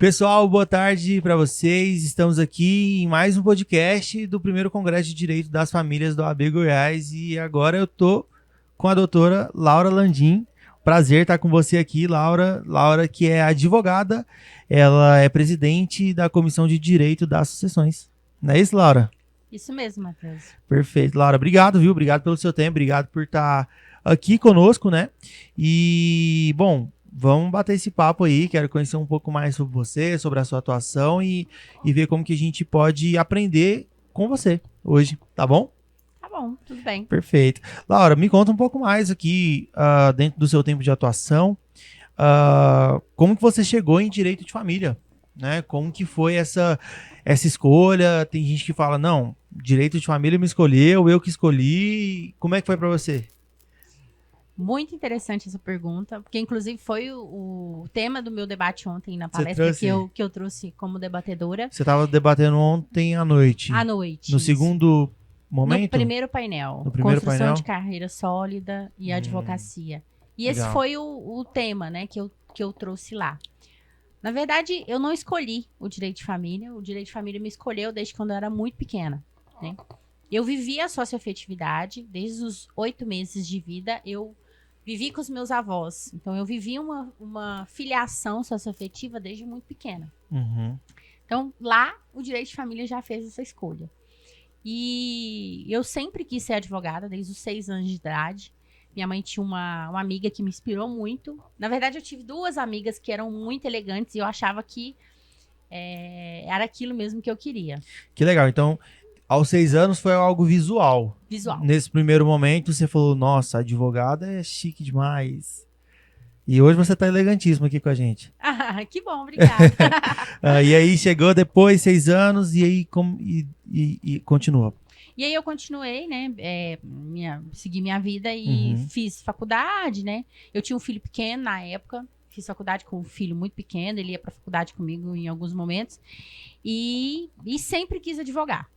Pessoal, boa tarde para vocês. Estamos aqui em mais um podcast do primeiro Congresso de Direito das Famílias do OAB Goiás e agora eu tô com a doutora Laura Landim. Prazer estar com você aqui, Laura. Laura, que é advogada, ela é presidente da Comissão de Direito das Sucessões. Não é isso, Laura? Isso mesmo, Matheus. Perfeito. Laura, obrigado, viu? Obrigado pelo seu tempo, obrigado por estar aqui conosco, né? E, bom, vamos bater esse papo aí, quero conhecer um pouco mais sobre você, sobre a sua atuação e ver como que a gente pode aprender com você hoje, tá bom? Tá bom, tudo bem. Perfeito. Laura, me conta um pouco mais aqui, dentro do seu tempo de atuação, como que você chegou em direito de família, né? Como que foi essa escolha? Tem gente que fala, não, direito de família me escolheu, eu que escolhi. Como é que foi pra você? Muito interessante essa pergunta, porque inclusive foi o tema do meu debate ontem na palestra que eu trouxe como debatedora. Você estava debatendo ontem à noite. À noite. No segundo momento? No primeiro painel. No primeiro Construção painel? de carreira sólida e advocacia. E Legal. esse foi o tema, né, que eu trouxe lá. Na verdade, eu não escolhi o direito de família. O direito de família me escolheu desde quando eu era muito pequena, né? Eu vivi a socioafetividade desde os 8 meses de vida. Eu vivi com os meus avós. Então, eu vivi uma filiação socioafetiva desde muito pequena. Uhum. Então, lá, o direito de família já fez essa escolha. E eu sempre quis ser advogada, desde os 6 anos de idade. Minha mãe tinha uma amiga que me inspirou muito. Na verdade, eu tive 2 amigas que eram muito elegantes e eu achava que era aquilo mesmo que eu queria. Que legal. Então, aos 6 anos foi algo visual. Visual. Nesse primeiro momento, você falou, nossa, advogada é chique demais. E hoje você tá elegantíssimo aqui com a gente. Ah, que bom, obrigada. E aí chegou depois, 6 anos, e aí e continua. E aí eu continuei, né, segui minha vida e fiz faculdade, né. Eu tinha um filho pequeno na época, fiz faculdade com um filho muito pequeno, ele ia pra faculdade comigo em alguns momentos, e sempre quis advogar,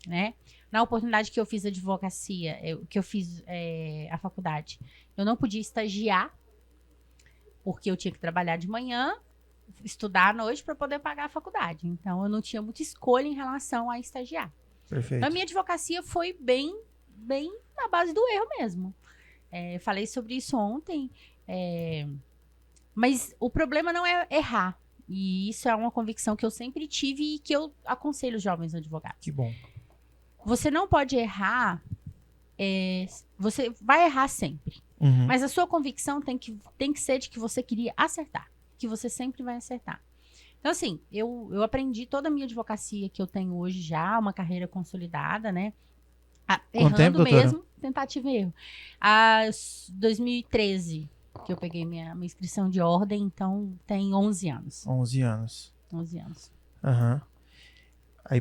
né. Na oportunidade que eu fiz advocacia, que eu fiz a faculdade, eu não podia estagiar, porque eu tinha que trabalhar de manhã, estudar à noite para poder pagar a faculdade. Então, eu não tinha muita escolha em relação a estagiar. Perfeito. Então, a minha advocacia foi bem na base do erro mesmo. Falei sobre isso ontem, mas o problema não é errar. E isso é uma convicção que eu sempre tive e que eu aconselho os jovens advogados. Que bom. Você não pode errar, você vai errar sempre. Uhum. Mas a sua convicção tem que ser de que você queria acertar, que você sempre vai acertar. Então, assim, eu aprendi toda a minha advocacia que eu tenho hoje já, uma carreira consolidada, né? Quanto tempo, doutora? Mesmo, tentativa e erro. 2013 que eu peguei minha inscrição de ordem, então tem 11 anos. 11 anos. 11 anos. Aham. Aí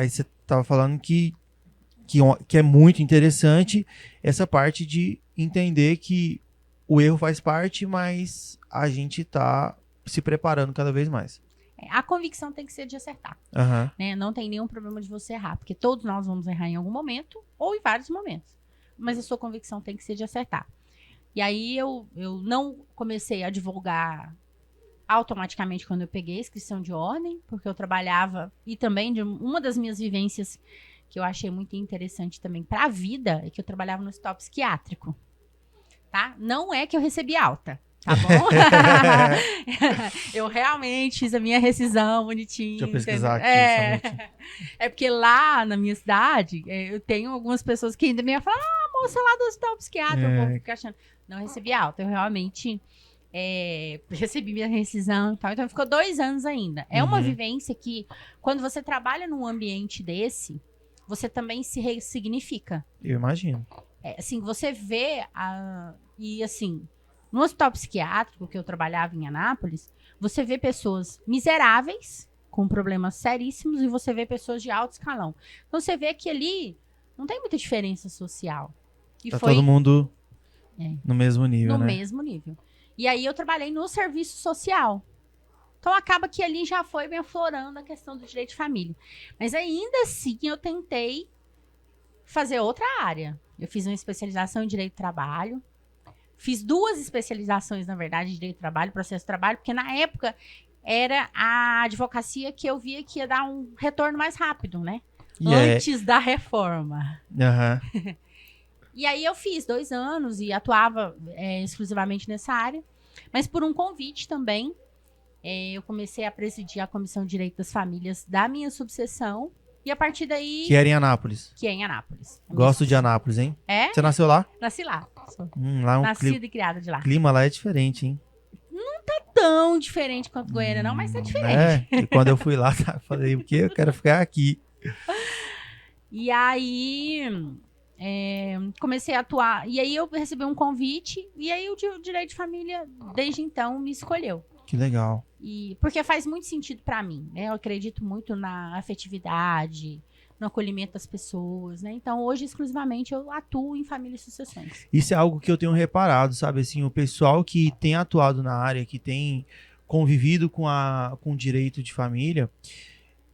você tava falando que é muito interessante essa parte de entender que o erro faz parte, mas a gente tá se preparando cada vez mais. A convicção tem que ser de acertar. Né? Não tem nenhum problema de você errar, porque todos nós vamos errar em algum momento ou em vários momentos. Mas a sua convicção tem que ser de acertar. E aí eu não comecei a advogar automaticamente quando eu peguei a inscrição de ordem, porque eu trabalhava, e também de uma das minhas vivências que eu achei muito interessante também para a vida, é que eu trabalhava no hospital psiquiátrico, tá? Não é que eu recebi alta, tá bom? Eu realmente fiz a minha rescisão bonitinho. Deixa eu pesquisar aqui. É porque lá na minha cidade, eu tenho algumas pessoas que ainda me falam, moça lá do hospital psiquiátrico, eu vou ficar achando. Não recebi alta, eu realmente recebi minha rescisão e tal, então ficou 2 anos ainda. É uma vivência que, quando você trabalha num ambiente desse, você também se ressignifica. Eu imagino. Assim, você vê e assim, no hospital psiquiátrico que eu trabalhava em Anápolis, você vê pessoas miseráveis, com problemas seríssimos, e você vê pessoas de alto escalão. Então você vê que ali não tem muita diferença social. E tá todo mundo no mesmo nível, no né? mesmo nível. E aí eu trabalhei no serviço social. Então acaba que ali já foi me aflorando a questão do direito de família. Mas ainda assim eu tentei fazer outra área. Eu fiz uma especialização em direito do trabalho. Fiz 2 especializações, na verdade, em direito do trabalho, processo de trabalho, porque na época era a advocacia que eu via que ia dar um retorno mais rápido, né? E Antes da reforma. Aham. E aí eu fiz 2 anos e atuava exclusivamente nessa área. Mas por um convite também, eu comecei a presidir a Comissão de Direito das Famílias da minha subseção. E a partir daí... Que era em Anápolis. Que é em Anápolis. Gosto de Anápolis, hein? É? Você nasceu lá? Nasci lá. Lá é um Nascida e criada de lá. clima lá é diferente, hein? Tão diferente quanto Goiânia, não, mas tá diferente. E quando eu fui lá, falei, o quê? Eu quero ficar aqui. E aí, comecei a atuar. E aí eu recebi um convite. E aí o Direito de Família, desde então, me escolheu. Que legal. Porque faz muito sentido pra mim, né? Eu acredito muito na afetividade, no acolhimento das pessoas, né? Então, hoje, exclusivamente, eu atuo em família e sucessões. Isso é algo que eu tenho reparado, sabe? Assim, o pessoal que tem atuado na área, que tem convivido com o direito de família,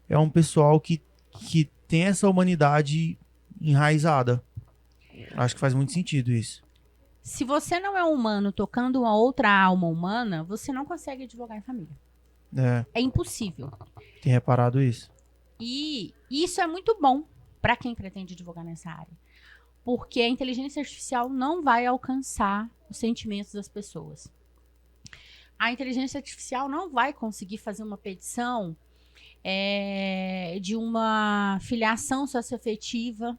é um pessoal que tem essa humanidade enraizada. Acho que faz muito sentido isso. Se você não é humano tocando uma outra alma humana, você não consegue advogar em família. É impossível. Tem reparado isso. E isso é muito bom para quem pretende advogar nessa área. Porque a inteligência artificial não vai alcançar os sentimentos das pessoas. A inteligência artificial não vai conseguir fazer uma petição de uma filiação socioafetiva.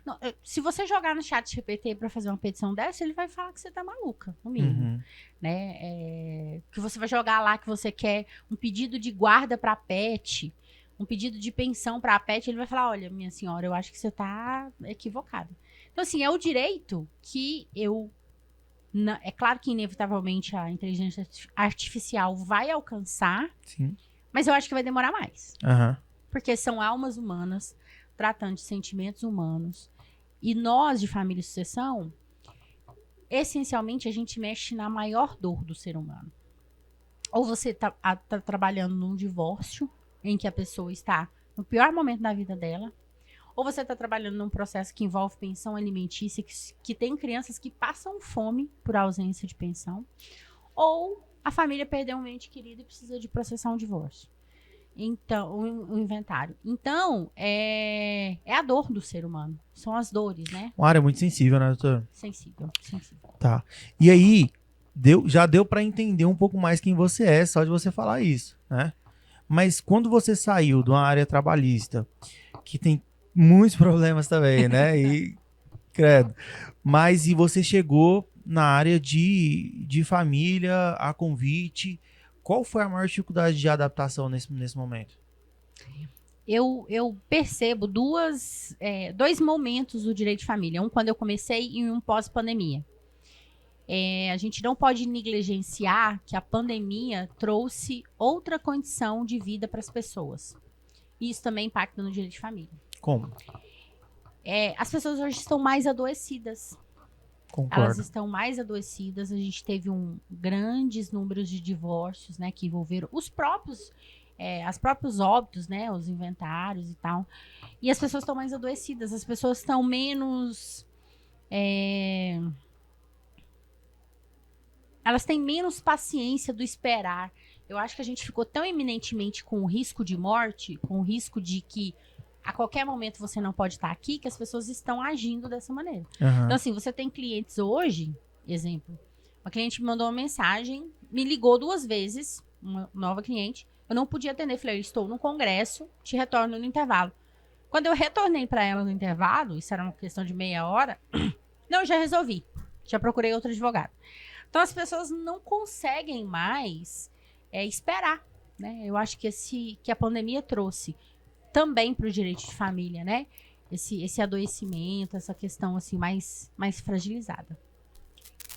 Não, se você jogar no chat GPT para fazer uma petição dessa, ele vai falar que você tá maluca, no mínimo. Né? Que você vai jogar lá que você quer um pedido de guarda para pet, um pedido de pensão para a pet, ele vai falar, olha, minha senhora, eu acho que você tá equivocada. Então, assim, é o direito que é claro que, inevitavelmente, a inteligência artificial vai alcançar, sim, mas eu acho que vai demorar mais. Uhum. Porque são almas humanas tratando de sentimentos humanos. E nós, de família e sucessão, essencialmente, a gente mexe na maior dor do ser humano. Ou você tá trabalhando num divórcio, em que a pessoa está no pior momento da vida dela, ou você está trabalhando num processo que envolve pensão alimentícia, que tem crianças que passam fome por ausência de pensão, ou a família perdeu um ente querido e precisa de processar um divórcio. Então, o inventário. Então, é a dor do ser humano. São as dores, né? Uma área muito sensível, né, doutor? Sensível. Tá. E aí, já deu para entender um pouco mais quem você é, só de você falar isso, né? Mas quando você saiu de uma área trabalhista, que tem muitos problemas também, né? E, credo. Mas e você chegou na área de família, a convite. Qual foi a maior dificuldade de adaptação nesse momento? Eu percebo dois momentos do direito de família. Um quando eu comecei e um pós-pandemia. A gente não pode negligenciar que a pandemia trouxe outra condição de vida para as pessoas. E isso também impacta no direito de família. Como? As pessoas hoje estão mais adoecidas. Concordo. Elas estão mais adoecidas. A gente teve grandes números de divórcios, né, que envolveram os próprios óbitos, né, os inventários e tal. E as pessoas estão mais adoecidas. As pessoas estão menos... Elas têm menos paciência do esperar. Eu acho que a gente ficou tão eminentemente com o risco de morte, com o risco de que a qualquer momento você não pode estar aqui, que as pessoas estão agindo dessa maneira. Uhum. Então, assim, você tem clientes hoje, exemplo, uma cliente me mandou uma mensagem, me ligou 2 vezes, uma nova cliente, eu não podia atender, falei, estou no congresso, te retorno no intervalo. Quando eu retornei para ela no intervalo, isso era uma questão de meia hora, não, já resolvi, já procurei outro advogado. Então, as pessoas não conseguem mais esperar, né? Eu acho que a pandemia trouxe também para o direito de família, né? Esse adoecimento, essa questão assim mais fragilizada.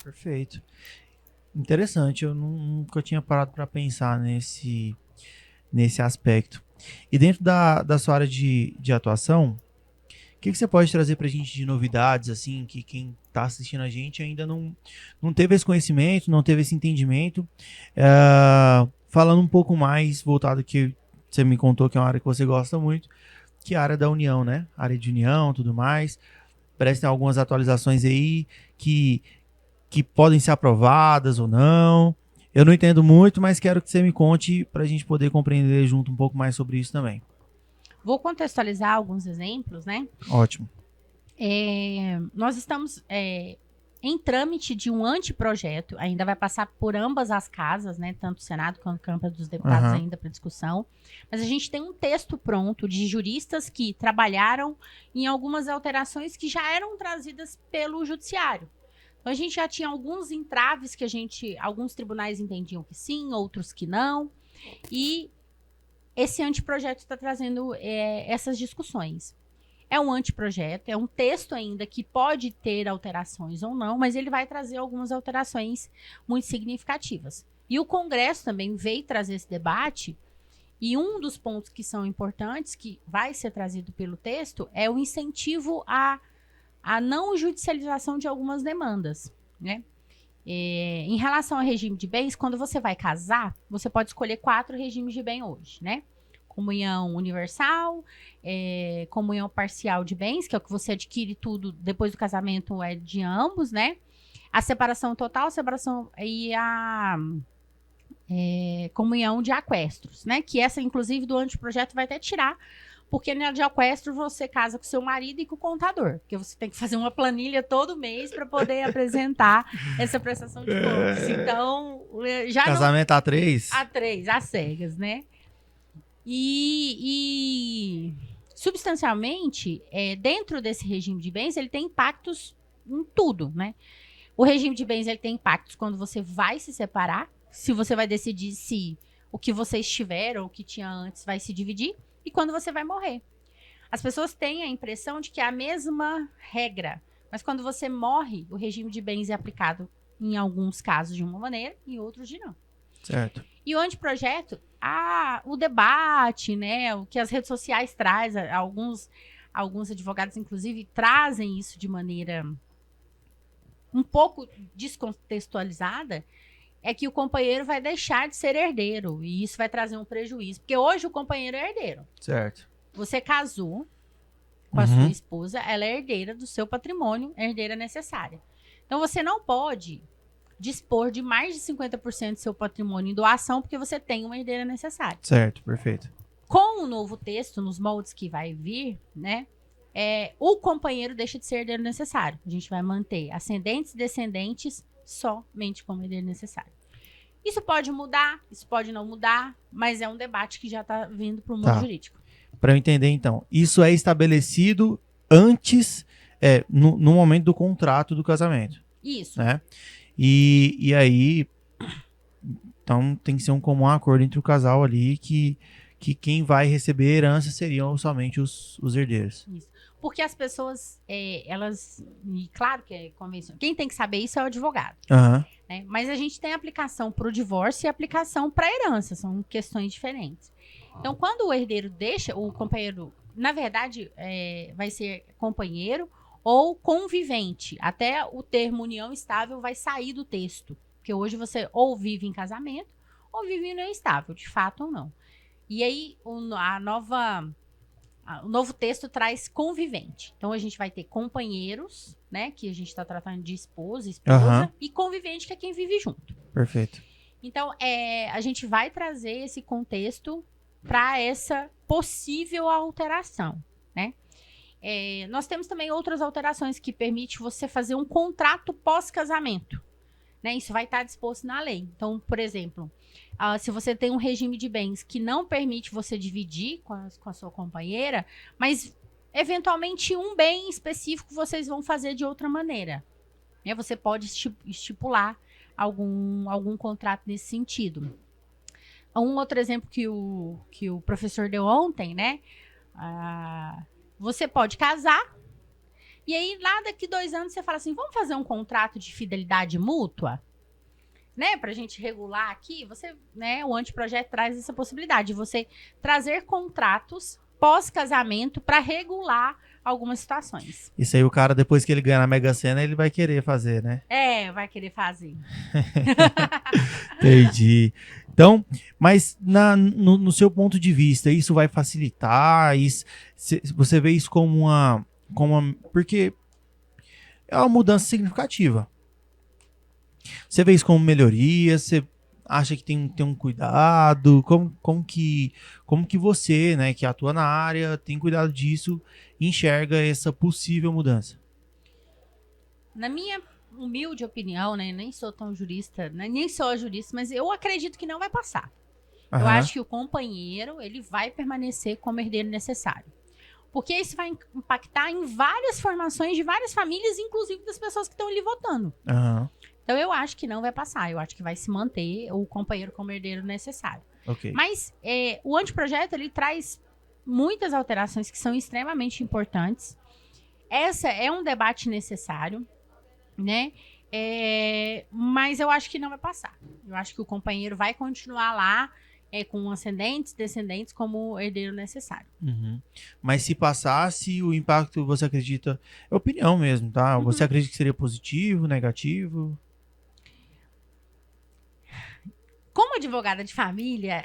Perfeito. Interessante, eu nunca tinha parado para pensar nesse aspecto. E dentro da sua área de atuação, o que você pode trazer para a gente de novidades, assim, que quem está assistindo a gente ainda não teve esse conhecimento, não teve esse entendimento? Falando um pouco mais voltado que você me contou que é uma área que você gosta muito, que é a área da união, né? Área de união, tudo mais. Parece que tem algumas atualizações aí que podem ser aprovadas ou não. Eu não entendo muito, mas quero que você me conte para a gente poder compreender junto um pouco mais sobre isso também. Vou contextualizar alguns exemplos, né? Ótimo. Nós estamos em trâmite de um anteprojeto, ainda vai passar por ambas as casas, né? Tanto o Senado quanto a Câmara dos Deputados ainda para discussão. Mas a gente tem um texto pronto de juristas que trabalharam em algumas alterações que já eram trazidas pelo Judiciário. Então a gente já tinha alguns entraves que alguns tribunais entendiam que sim, outros que não. E esse anteprojeto está trazendo essas discussões. É um anteprojeto, é um texto ainda que pode ter alterações ou não, mas ele vai trazer algumas alterações muito significativas. E o Congresso também veio trazer esse debate, e um dos pontos que são importantes, que vai ser trazido pelo texto, é o incentivo à não judicialização de algumas demandas, né? Em relação ao regime de bens, quando você vai casar, você pode escolher 4 regimes de bem hoje, né? Comunhão universal, comunhão parcial de bens, que é o que você adquire tudo depois do casamento, é de ambos, né? A separação total, separação e a comunhão de aquestros, né? Que essa, inclusive, do anteprojeto vai até tirar, porque na de aquestro você casa com seu marido e com o contador, porque você tem que fazer uma planilha todo mês para poder apresentar essa prestação de contas. Então, já casamento não... A3? A3, às cegas, né? E substancialmente, dentro desse regime de bens, ele tem impactos em tudo, né? O regime de bens, ele tem impactos quando você vai se separar, se você vai decidir se o que vocês tiveram, o que tinha antes, vai se dividir, e quando você vai morrer. As pessoas têm a impressão de que é a mesma regra, mas quando você morre, o regime de bens é aplicado em alguns casos de uma maneira, em outros de não. Certo. E o anteprojeto, o debate, né, o que as redes sociais trazem, alguns advogados, inclusive, trazem isso de maneira um pouco descontextualizada, é que o companheiro vai deixar de ser herdeiro, e isso vai trazer um prejuízo, porque hoje o companheiro é herdeiro. Certo. Você casou com a sua esposa, ela é herdeira do seu patrimônio, herdeira necessária. Então, você não pode dispor de mais de 50% do seu patrimônio em doação, porque você tem uma herdeira necessária. Certo, perfeito. Com o novo texto, nos moldes que vai vir, né, o companheiro deixa de ser herdeiro necessário. A gente vai manter ascendentes e descendentes somente como herdeiro necessário. Isso pode mudar, isso pode não mudar, mas é um debate que já está vindo para o mundo jurídico. Para eu entender, então, isso é estabelecido antes, no momento do contrato do casamento. Isso. Né? E aí, então tem que ser um comum acordo entre o casal ali que quem vai receber herança seriam somente os herdeiros. Isso. Porque as pessoas, elas, e claro que é convencional, quem tem que saber isso é o advogado. Né? Mas a gente tem aplicação para o divórcio e aplicação para a herança, são questões diferentes. Então, quando o herdeiro deixa, o companheiro, na verdade, vai ser companheiro ou convivente. Até o termo união estável vai sair do texto. Porque hoje você ou vive em casamento ou vive em união estável, de fato ou não. E aí, o novo texto traz convivente. Então, a gente vai ter companheiros, né? Que a gente está tratando de esposa, e convivente, que é quem vive junto. Perfeito. Então, a gente vai trazer esse contexto para essa possível alteração, né? Nós temos também outras alterações que permitem você fazer um contrato pós-casamento, né? Isso vai estar disposto na lei. Então, por exemplo, se você tem um regime de bens que não permite você dividir com a sua companheira, mas eventualmente um bem específico vocês vão fazer de outra maneira, né? Você pode estipular algum contrato nesse sentido. Um outro exemplo que o professor deu ontem, né? Você pode casar, e aí lá daqui 2 anos você fala assim, vamos fazer um contrato de fidelidade mútua? Né, pra gente regular aqui, né, o anteprojeto traz essa possibilidade de você trazer contratos pós-casamento para regular algumas situações. Isso aí o cara, depois que ele ganhar na Mega Sena, ele vai querer fazer, né? Vai querer fazer. Entendi. Então, mas no seu ponto de vista, isso vai facilitar? Você vê isso como uma... Porque é uma mudança significativa. Você vê isso como melhoria? acha que tem um cuidado? Como que você, né, que atua na área, tem cuidado disso e enxerga essa possível mudança? Na minha humilde opinião, né, nem sou tão jurista, né, nem sou jurista, mas eu acredito que não vai passar. Eu acho que o companheiro, ele vai permanecer como herdeiro necessário. Porque isso vai impactar em várias formações de várias famílias, inclusive das pessoas que estão ali votando. Então, eu acho que não vai passar. Eu acho que vai se manter o companheiro como herdeiro necessário. Mas o anteprojeto, ele traz muitas alterações que são extremamente importantes. Essa é um debate necessário, né? Mas eu acho que não vai passar. Eu acho que o companheiro vai continuar lá com ascendentes, descendentes como herdeiro necessário. Mas se passasse, o impacto, você acredita... É opinião mesmo, tá? Você acredita que seria positivo, negativo? Como advogada de família...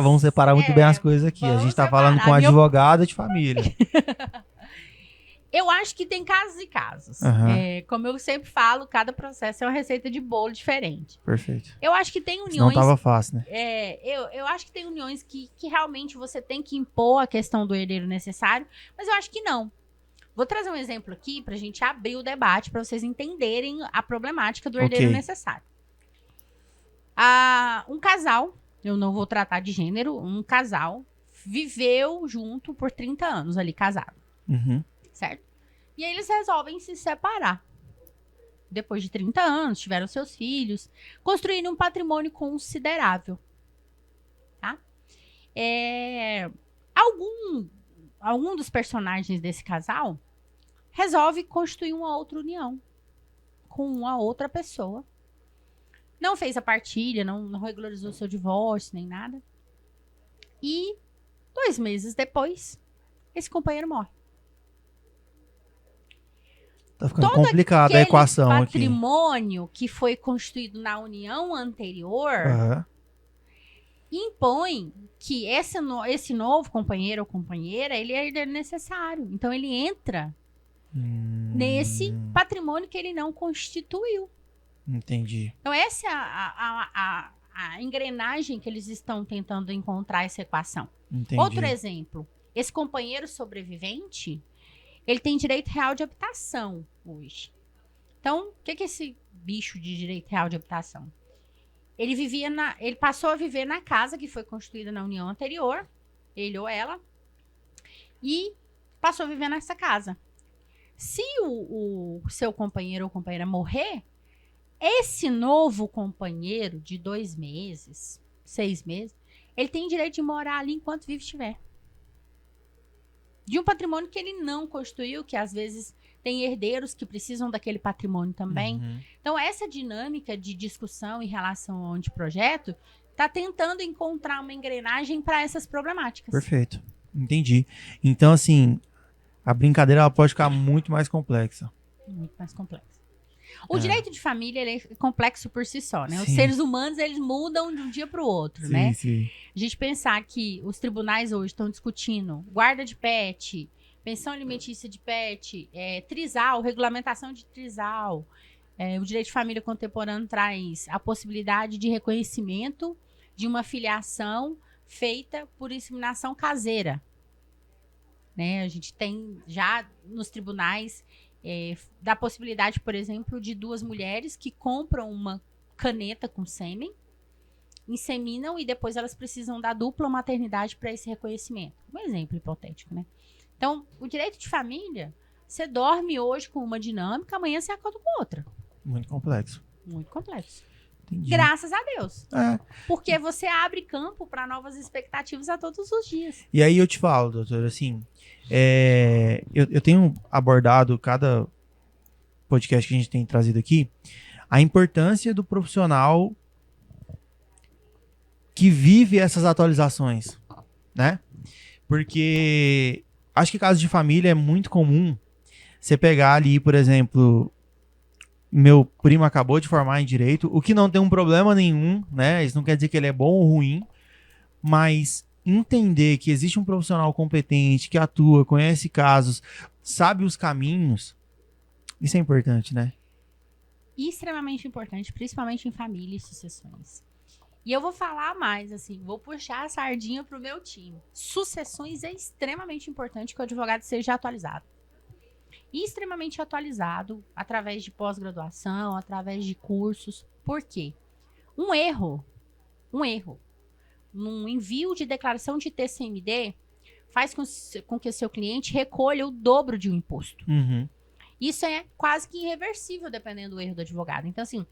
Vamos separar muito bem as coisas aqui. A gente tá falando com advogada de família. Eu acho que tem casos e casos. Como eu sempre falo, cada processo é uma receita de bolo diferente. Perfeito. Eu acho que tem uniões... Não tava fácil, né? Eu acho que tem uniões que realmente você tem que impor a questão do herdeiro necessário, mas eu acho que não. Vou trazer um exemplo aqui pra gente abrir o debate, pra vocês entenderem a problemática do herdeiro necessário. Um casal, eu não vou tratar de gênero, um casal viveu junto por 30 anos ali, casado. Certo? E aí eles resolvem se separar. Depois de 30 anos, tiveram seus filhos, construindo um patrimônio considerável. Tá? Algum dos personagens desse casal resolve constituir uma outra união com uma outra pessoa. Não fez a partilha, não regularizou seu divórcio, nem nada. E 2 meses depois, esse companheiro morre. Tá ficando complicada a equação aqui. Todo patrimônio que foi constituído na união anterior impõe que esse novo companheiro ou companheira, ele é herdeiro necessário. Então, ele entra nesse patrimônio que ele não constituiu. Entendi. Então, essa é a engrenagem que eles estão tentando encontrar essa equação. Entendi. Outro exemplo, esse companheiro sobrevivente, ele tem direito real de habitação hoje. Então, o que é esse bicho de direito real de habitação? Ele passou a viver na casa que foi constituída na união anterior, ele ou ela, e passou a viver nessa casa. Se o seu companheiro ou companheira morrer, esse novo companheiro de 2 meses, 6 meses, ele tem direito de morar ali enquanto vivo estiver. De um patrimônio que ele não constituiu, que às vezes tem herdeiros que precisam daquele patrimônio também. Então, essa dinâmica de discussão em relação ao anteprojeto está tentando encontrar uma engrenagem para essas problemáticas. Perfeito. Entendi. Então, assim, a brincadeira ela pode ficar muito mais complexa. Muito mais complexa. O direito de família ele é complexo por si só, né? Sim. Os seres humanos, eles mudam de um dia para o outro, sim, né? Sim. A gente pensar que os tribunais hoje estão discutindo guarda de pet, pensão alimentícia de pet, trisal, regulamentação de trisal. O direito de família contemporâneo traz a possibilidade de reconhecimento de uma filiação feita por inseminação caseira. Né? A gente tem já nos tribunais da possibilidade, por exemplo, de 2 mulheres que compram uma caneta com sêmen, inseminam e depois elas precisam da dupla maternidade para esse reconhecimento. Um exemplo hipotético, né? Então, o direito de família, você dorme hoje com uma dinâmica, amanhã você acorda com outra. Muito complexo. Muito complexo. Entendi. Graças a Deus. Porque você abre campo para novas expectativas a todos os dias. E aí eu te falo, doutor, assim, eu tenho abordado cada podcast que a gente tem trazido aqui, a importância do profissional que vive essas atualizações, né? Porque acho que caso de família é muito comum você pegar ali, por exemplo, meu primo acabou de formar em direito, o que não tem um problema nenhum, né? Isso não quer dizer que ele é bom ou ruim, mas entender que existe um profissional competente, que atua, conhece casos, sabe os caminhos, isso é importante, né? extremamente importante, principalmente em família e sucessões. E eu vou falar mais, assim, vou puxar a sardinha pro meu time. Sucessões é extremamente importante que o advogado seja atualizado. E extremamente atualizado através de pós-graduação, através de cursos. Por quê? Um erro num envio de declaração de TCMD faz com que o seu cliente recolha o dobro de um imposto. Uhum. Isso é quase que irreversível, dependendo do erro do advogado. Então, assim,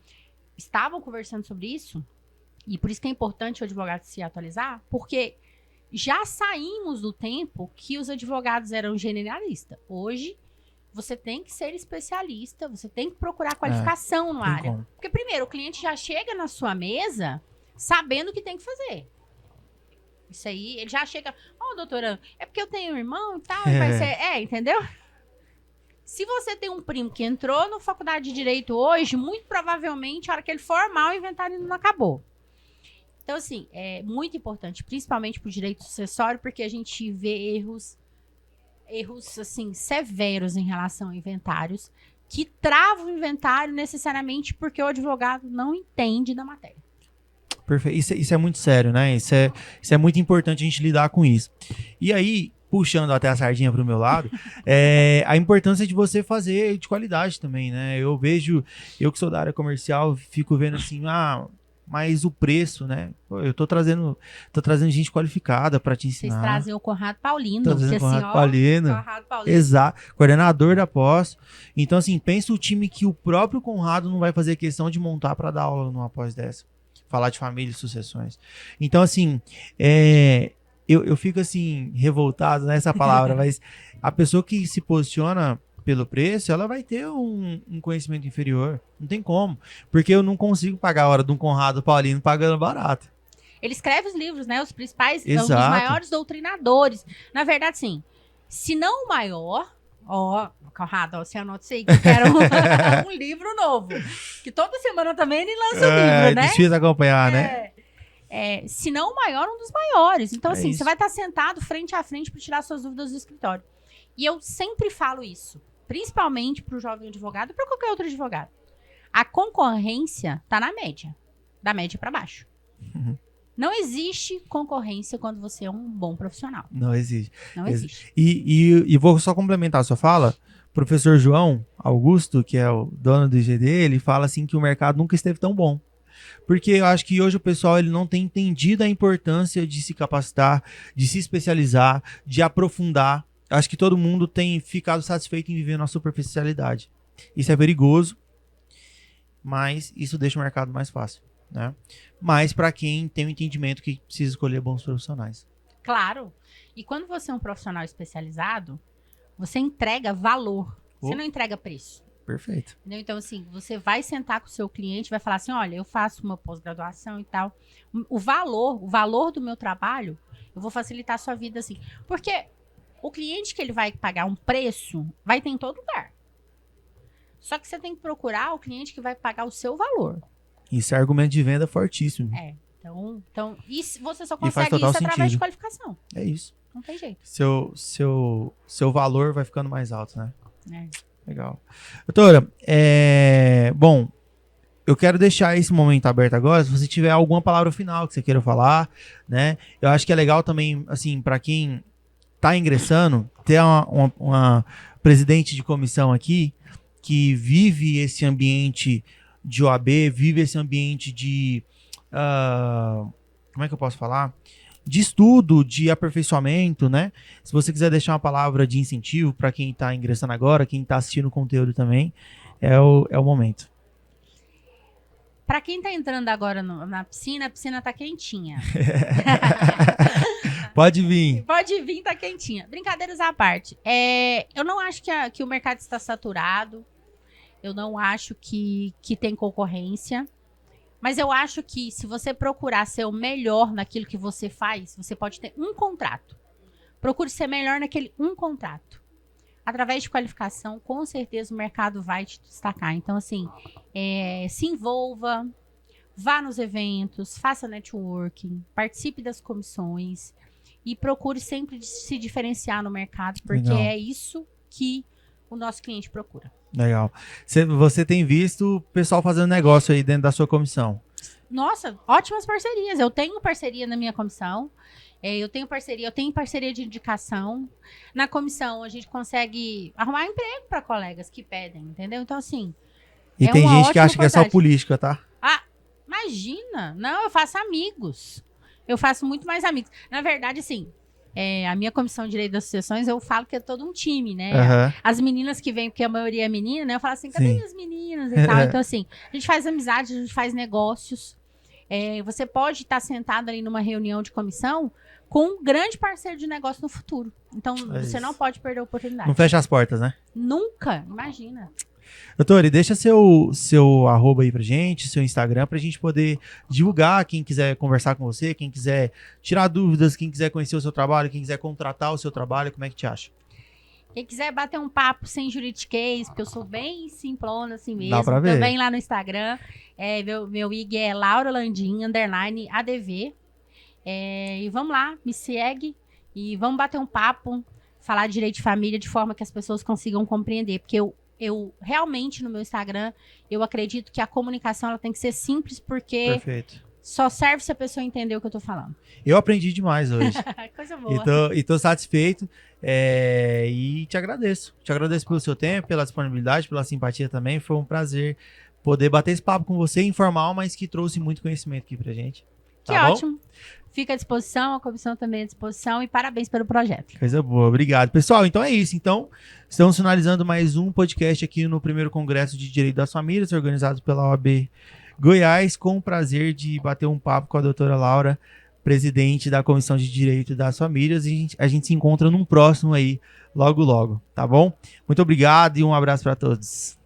estavam conversando sobre isso, e por isso que é importante o advogado se atualizar, porque já saímos do tempo que os advogados eram generalistas. Hoje, você tem que ser especialista, você tem que procurar qualificação na área. Como. Porque, primeiro, o cliente já chega na sua mesa sabendo o que tem que fazer. Isso aí, ele já chega... doutora, é porque eu tenho um irmão e tal, vai ser... entendeu? Se você tem um primo que entrou na faculdade de Direito hoje, muito provavelmente, a hora que ele formar, o inventário ainda não acabou. Então, assim, é muito importante, principalmente para o direito sucessório, porque a gente vê erros, assim, severos em relação a inventários, que travam o inventário necessariamente porque o advogado não entende da matéria. Perfeito. Isso é muito sério, né? Isso é muito importante a gente lidar com isso. E aí, puxando até a sardinha pro meu lado, a importância de você fazer de qualidade também, né? Eu vejo, eu que sou da área comercial, fico vendo assim, mas o preço, né? Pô, eu tô trazendo gente qualificada para te ensinar. Vocês trazem o Conrado Paulino. Tô trazendo o Conrado Paulino. Paulino. Exato. Coordenador da pós. Então, assim, pensa o time que o próprio Conrado não vai fazer questão de montar para dar aula numa pós dessa. Falar de família e sucessões. Então, assim, eu fico, assim, revoltado nessa palavra, mas a pessoa que se posiciona pelo preço, ela vai ter um conhecimento inferior. Não tem como. Porque eu não consigo pagar a hora de um Conrado Paulino pagando barato. Ele escreve os livros, né? Os principais, Exato. Os maiores doutrinadores. Na verdade, sim, se não o maior... Conrado, você anota isso aí, que eu quero um livro novo. Que toda semana também ele lança um livro, né? Difícil acompanhar, né? Se não o maior, um dos maiores. Então, assim, isso. você vai estar sentado frente a frente para tirar suas dúvidas do escritório. E eu sempre falo isso, principalmente para o jovem advogado e para qualquer outro advogado. A concorrência está na média, da média para baixo. Uhum. Não existe concorrência quando você é um bom profissional. Não existe. Não existe. E vou só complementar a sua fala. O professor João Augusto, que é o dono do IGD, ele fala assim que o mercado nunca esteve tão bom. Porque eu acho que hoje o pessoal ele não tem entendido a importância de se capacitar, de se especializar, de aprofundar. Eu acho que todo mundo tem ficado satisfeito em viver na superficialidade. Isso é perigoso, mas isso deixa o mercado mais fácil, né? Mas para quem tem o entendimento que precisa escolher bons profissionais. Claro. E quando você é um profissional especializado, você entrega valor. Você não entrega preço. Perfeito. Entendeu? Então, assim, você vai sentar com o seu cliente, vai falar assim, olha, eu faço uma pós-graduação e tal. O valor do meu trabalho, eu vou facilitar a sua vida, assim. Porque o cliente que ele vai pagar um preço, vai ter em todo lugar. Só que você tem que procurar o cliente que vai pagar o seu valor. Isso é argumento de venda fortíssimo. Então isso você só faz consegue total isso através sentido. de qualificação. É isso. Não tem jeito. Seu valor vai ficando mais alto, né? Legal. Doutora, bom, eu quero deixar esse momento aberto agora, se você tiver alguma palavra final que você queira falar, né? Eu acho que é legal também, assim, para quem tá ingressando, ter uma presidente de comissão aqui que vive esse ambiente de OAB, vive esse ambiente de... como é que eu posso falar? De estudo, de aperfeiçoamento, né? Se você quiser deixar uma palavra de incentivo para quem está ingressando agora, quem está assistindo o conteúdo também, é o momento. Para quem está entrando agora na piscina, a piscina tá quentinha. Pode vir. Pode vir, tá quentinha. Brincadeiras à parte. Eu não acho que o mercado está saturado. Eu não acho que tem concorrência. Mas eu acho que se você procurar ser o melhor naquilo que você faz, você pode ter um contrato. Procure ser melhor naquele um contrato. Através de qualificação, com certeza o mercado vai te destacar. Então, assim, se envolva, vá nos eventos, faça networking, participe das comissões e procure sempre se diferenciar no mercado, porque Legal. é isso que o nosso cliente procura. Legal. Você tem visto o pessoal fazendo negócio aí dentro da sua comissão? Nossa, ótimas parcerias. Eu tenho parceria na minha comissão. Eu tenho parceria de indicação. Na comissão, a gente consegue arrumar emprego para colegas que pedem, entendeu? Então, assim. E tem gente que acha que é só política, tá? Ah, imagina! Não, eu faço amigos. Eu faço muito mais amigos. Na verdade, assim, a minha comissão de direito das associações, eu falo que é todo um time, né? Uhum. As meninas que vêm, porque a maioria é menina, né? Eu falo assim, cadê as meninas e tal? Então, assim, a gente faz amizade, a gente faz negócios. Você pode estar sentado ali numa reunião de comissão com um grande parceiro de negócio no futuro. Então, você não pode perder a oportunidade. Não fecha as portas, né? Nunca, imagina. Doutor, e deixa seu arroba aí pra gente, seu Instagram, pra gente poder divulgar, quem quiser conversar com você, quem quiser tirar dúvidas, quem quiser conhecer o seu trabalho, quem quiser contratar o seu trabalho, como é que te acha? Quem quiser bater um papo sem juridiquês, porque eu sou bem simplona assim mesmo. Dá pra ver. Também lá no Instagram. Meu IG é Laura Landim, _ADV. E vamos lá, me segue e vamos bater um papo, falar de direito de família de forma que as pessoas consigam compreender. Porque eu realmente, no meu Instagram, eu acredito que a comunicação ela tem que ser simples, porque Perfeito. Só serve se a pessoa entender o que eu tô falando. Eu aprendi demais hoje. Coisa boa. E tô satisfeito. E te agradeço. Te agradeço pelo seu tempo, pela disponibilidade, pela simpatia também. Foi um prazer poder bater esse papo com você, informal, mas que trouxe muito conhecimento aqui pra gente. Que ótimo. Fica à disposição, a comissão também à disposição. E parabéns pelo projeto. Coisa boa, obrigado. Pessoal, então é isso. Então, estamos finalizando mais um podcast aqui no primeiro Congresso de Direito das Famílias, organizado pela OAB Goiás, com o prazer de bater um papo com a doutora Laura, presidente da Comissão de Direito das Famílias, e a gente se encontra num próximo aí, logo, logo, tá bom? Muito obrigado e um abraço para todos.